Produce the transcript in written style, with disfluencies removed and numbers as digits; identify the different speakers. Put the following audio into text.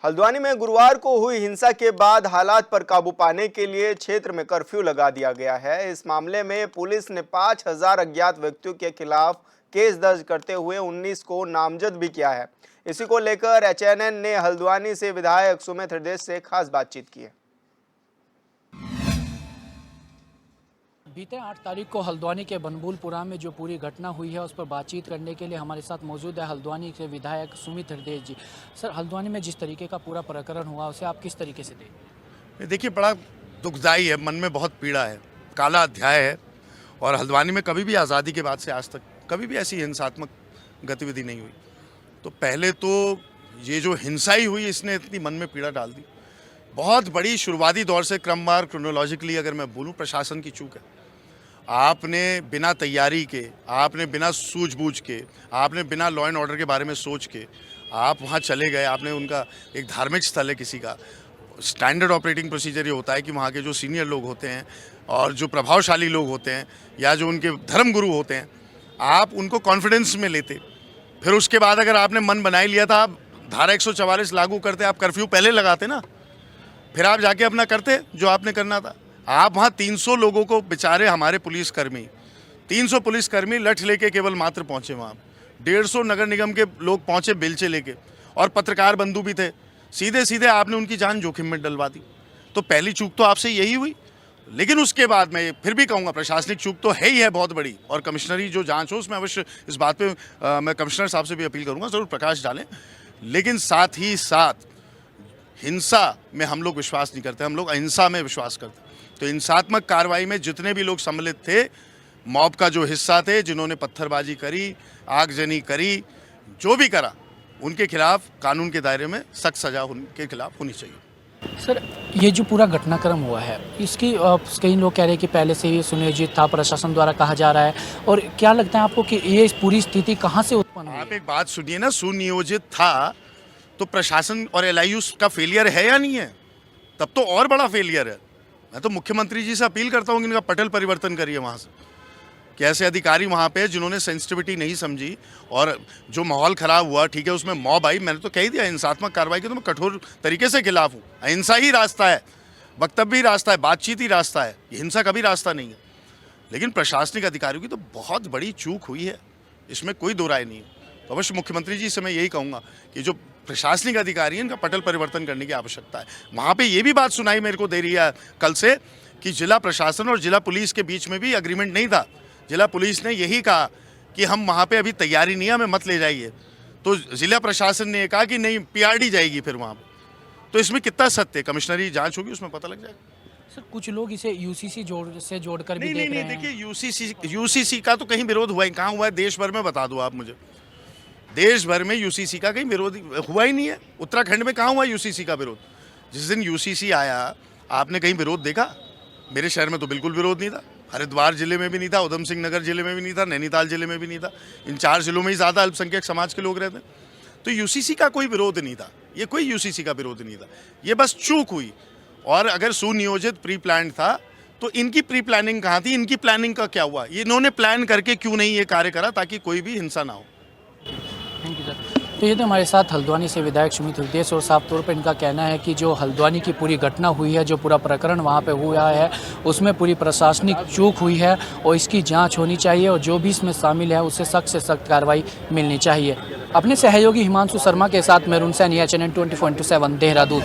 Speaker 1: हल्द्वानी में गुरुवार को हुई हिंसा के बाद हालात पर काबू पाने के लिए क्षेत्र में कर्फ्यू लगा दिया गया है। इस मामले में पुलिस ने 5000 अज्ञात व्यक्तियों के खिलाफ केस दर्ज करते हुए 19 को नामजद भी किया है। इसी को लेकर एचएनएन ने हल्द्वानी से विधायक सुमित हृदय से खास बातचीत की है।
Speaker 2: बीते 8 तारीख को हल्द्वानी के बनबुलपुरा में जो पूरी घटना हुई है उस पर बातचीत करने के लिए हमारे साथ मौजूद है हल्द्वानी के विधायक सुमित हृदय जी। सर, हल्द्वानी में जिस तरीके का पूरा प्रकरण हुआ उसे आप किस तरीके से देखें?
Speaker 3: देखिए, बड़ा दुखदाई है, मन में बहुत पीड़ा है, काला अध्याय है। और हल्द्वानी में कभी भी आज़ादी के बाद से आज तक कभी भी ऐसी हिंसात्मक गतिविधि नहीं हुई। तो पहले तो ये जो हिंसा ही हुई इसने इतनी मन में पीड़ा डाल दी। बहुत बड़ी शुरुआती दौर से क्रमवार क्रोनोलॉजिकली अगर मैं बोलूँ, प्रशासन की चूक है। आपने बिना तैयारी के, आपने बिना सूझबूझ के, आपने बिना लॉ एंड ऑर्डर के बारे में सोच के आप वहाँ चले गए। आपने उनका एक धार्मिक स्थल है किसी का, स्टैंडर्ड ऑपरेटिंग प्रोसीजर ये होता है कि वहाँ के जो सीनियर लोग होते हैं और जो प्रभावशाली लोग होते हैं या जो उनके धर्मगुरु होते हैं, आप उनको कॉन्फिडेंस में लेते। फिर उसके बाद अगर आपने मन बना ही लिया था, आप धारा 144 लागू करते, आप कर्फ्यू पहले लगाते ना, फिर आप जाके अपना करते जो आपने करना था। आप वहाँ 300 लोगों को, बेचारे हमारे पुलिसकर्मी, 300 पुलिसकर्मी लठ लेके केवल मात्र पहुँचे वहाँ। 150 नगर निगम के लोग पहुँचे बेलचे लेके, और पत्रकार बंधु भी थे। सीधे सीधे आपने उनकी जान जोखिम में डलवा दी। तो पहली चूक तो आपसे यही हुई। लेकिन उसके बाद मैं फिर भी कहूँगा, प्रशासनिक चूक तो है ही है बहुत बड़ी, और कमिश्नरी जो जांच हो उसमें अवश्य इस बात पे मैं कमिश्नर साहब से भी अपील करूँगा, ज़रूर प्रकाश डालें। लेकिन साथ ही साथ हिंसा में हम लोग विश्वास नहीं करते, हम लोग अहिंसा में विश्वास करते। तो हिंसात्मक कार्रवाई में जितने भी लोग सम्मिलित थे, मॉब का जो हिस्सा थे, जिन्होंने पत्थरबाजी करी, आगजनी करी, जो भी करा, उनके खिलाफ कानून के दायरे में सख्त सजा उनके खिलाफ होनी चाहिए।
Speaker 2: सर, ये जो पूरा घटनाक्रम हुआ है इसकी कई लोग कह रहे हैं कि पहले से ही सुनियोजित था, प्रशासन द्वारा कहा जा रहा है। और क्या लगता है आपको कि ये पूरी स्थिति कहाँ से उत्पन्न हुई?
Speaker 3: आप एक बात सुनिए ना, सुनियोजित था तो प्रशासन और एलआईयू का फेलियर है या नहीं है? तब तो और बड़ा फेलियर है। मैं तो मुख्यमंत्री जी से अपील करता हूँ कि इनका पटल परिवर्तन करिए वहाँ से, कि ऐसे अधिकारी वहाँ पे जिन्होंने सेंसिटिविटी नहीं समझी, और जो माहौल ख़राब हुआ, ठीक है, उसमें मॉब आई, मैंने तो कह ही दिया हिंसात्मक कार्रवाई के तो मैं कठोर तरीके से खिलाफ हूँ। अहिंसा ही रास्ता है, वक्तव्य ही रास्ता है, बातचीत ही रास्ता है, हिंसा का भी रास्ता नहीं है। लेकिन प्रशासनिक अधिकारियों की तो बहुत बड़ी चूक हुई है, इसमें कोई दो राय नहीं है। तो अवश्य मुख्यमंत्री जी से मैं यही कहूँगा कि जो प्रशासनिक अधिकारी हैं, इनका पटल परिवर्तन करने की आवश्यकता है। वहाँ पे ये भी बात सुनाई मेरे को दे रही है कल से कि जिला प्रशासन और जिला पुलिस के बीच में भी एग्रीमेंट नहीं था। जिला पुलिस ने यही कहा कि हम वहाँ पे अभी तैयारी नहीं है, हमें मत ले जाइए। तो जिला प्रशासन ने कहा कि नहीं, पीआरडी जाएगी फिर वहाँ पर। तो इसमें कितना सत्य, कमिश्नरी जाँच होगी, उसमें पता लग जाएगा।
Speaker 2: सर, कुछ लोग इसे यूसीसी से जोड़कर भी देख रहे हैं।
Speaker 3: देखिए, यूसीसी का तो कहीं विरोध हुआ ही कहाँ हुआ है देश भर में? बता दो आप मुझे। देश भर में यूसीसी का कहीं विरोध हुआ ही नहीं है। उत्तराखंड में कहाँ हुआ यूसीसी का विरोध? जिस दिन यूसीसी आया आपने कहीं विरोध देखा? मेरे शहर में तो बिल्कुल विरोध नहीं था, हरिद्वार जिले में भी नहीं था, उधम सिंह नगर जिले में भी नहीं था, नैनीताल जिले में भी नहीं था। इन 4 जिलों में ही ज़्यादा अल्पसंख्यक समाज के लोग रहते हैं। तो यूसीसी का कोई विरोध नहीं था, ये कोई यूसीसी का विरोध नहीं था, ये बस चूक हुई। और अगर सुनियोजित प्री प्लान था तो इनकी प्री प्लानिंग कहाँ थी? इनकी प्लानिंग का क्या हुआ? इन्होंने प्लान करके क्यों नहीं ये कार्य करा ताकि कोई भी हिंसा ना हो?
Speaker 2: Thank you sir. तो ये तो हमारे साथ हल्द्वानी से विधायक सुमित हृदय, और साफ तौर पर इनका कहना है कि जो हल्द्वानी की पूरी घटना हुई है, जो पूरा प्रकरण वहाँ पे हुआ है, उसमें पूरी प्रशासनिक चूक हुई है और इसकी जांच होनी चाहिए, और जो भी इसमें शामिल है उससे सख्त से सख्त कार्रवाई मिलनी चाहिए। अपने सहयोगी हिमांशु शर्मा के साथ मेरुन सैनी, एचएनएन 24/7 देहरादून।